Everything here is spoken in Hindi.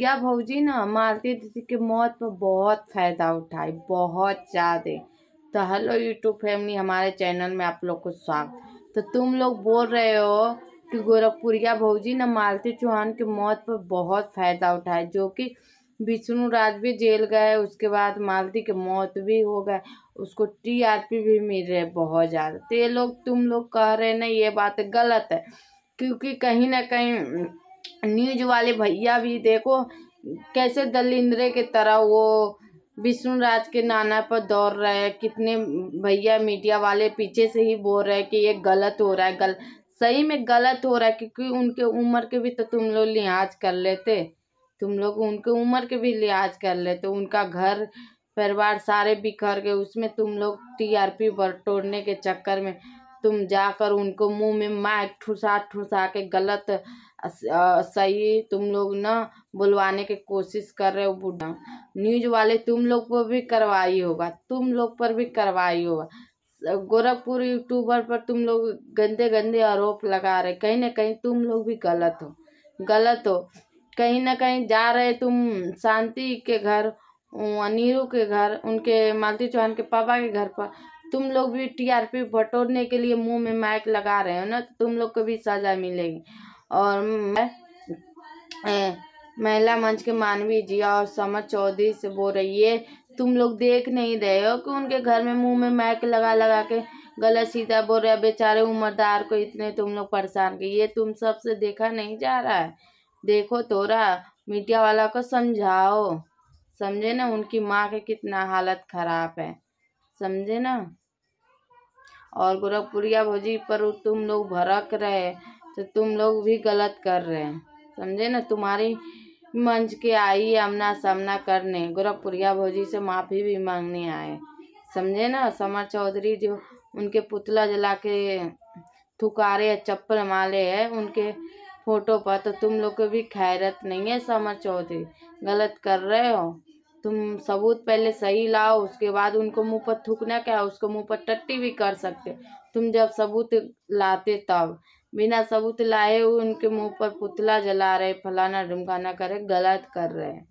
क्या भौजी ना मालती दीदी की मौत पर बहुत फायदा उठाई, बहुत ज्यादा। तो हेलो यूट्यूब फैमिली, हमारे चैनल में आप लोग को स्वागत। तो तुम लोग बोल रहे हो कि गोरखपुरिया भौजी ना मालती चौहान की मौत पर बहुत फायदा उठाए, जो कि विष्णु राज भी जेल गए, उसके बाद मालती की मौत भी हो गए, उसको टीआरपी भी मिल रहे बहुत ज्यादा। तो ये लोग तुम लोग कह रहे ना, ये बात गलत है, क्योंकि कहीं ना कहीं न्यूज वाले भैया भी देखो कैसे दलिंद्रे के तरह वो विष्णु राज के नाना पर दौड़ रहे हैं। कितने भैया मीडिया वाले पीछे से ही बोल रहे हैं कि ये गलत हो रहा है, सही में गलत हो रहा है, क्योंकि उनके उम्र के भी तो तुम लोग लिहाज कर लेते, तुम लोग उनके उम्र के भी लिहाज कर लेते। उनका घर परिवार सारे बिखर गए, उसमें तुम लोग टीआरपी बटोरने के चक्कर में तुम जाकर उनको मुंह में माइक ठुसा ठुसा के गलत सही तुम लोग ना बुलवाने की कोशिश कर रहे हो। बूढ़ा न्यूज वाले तुम लोग पर भी कार्रवाई होगा, तुम लोग पर भी कार्रवाई होगा। गोरखपुर यूट्यूबर पर तुम लोग गंदे गंदे आरोप लगा रहे, कहीं ना कहीं तुम लोग भी गलत हो, गलत हो। कहीं ना कहीं जा रहे तुम शांति के घर, नीरू के घर, उनके मालती चौहान के पापा के घर पर तुम लोग भी टीआरपी बटोरने के लिए मुंह में माइक लगा रहे हो ना, तो तुम लोग को भी सजा मिलेगी। और महिला मंच के मानवी जी और समर चौधरी से बोल रही है, तुम लोग देख नहीं रहे हो कि उनके घर में मुंह में माइक लगा लगा के गलत सीधा बोल रहे, बेचारे उम्रदार को इतने तुम लोग परेशान किए, ये तुम सबसे देखा नहीं जा रहा है। देखो थोड़ा मीडिया वाला को समझाओ, समझे ना, उनकी माँ के कितना हालत खराब है, समझे ना। और गोरखपुरिया भौजी पर तुम लोग भड़क रहे, तो तुम लोग भी गलत कर रहे हैं, समझे ना। तुम्हारी मंच के आई आमना सामना करने, गोरखपुरिया भौजी से माफी भी मांगने आए, समझे ना। समर चौधरी जो उनके पुतला जला के थुकारे चप्पल मारे है उनके फोटो पर, तो तुम लोग को भी खैरत नहीं है। समर चौधरी गलत कर रहे हो, तुम सबूत पहले सही लाओ, उसके बाद उनको मुंह पर थूकना क्या, उसको मुंह पर टट्टी भी कर सकते। तुम जब सबूत लाते तब, बिना सबूत लाए हुए उनके मुंह पर पुतला जला रहे, फलाना ढिमकाना करे, गलत कर रहे हैं।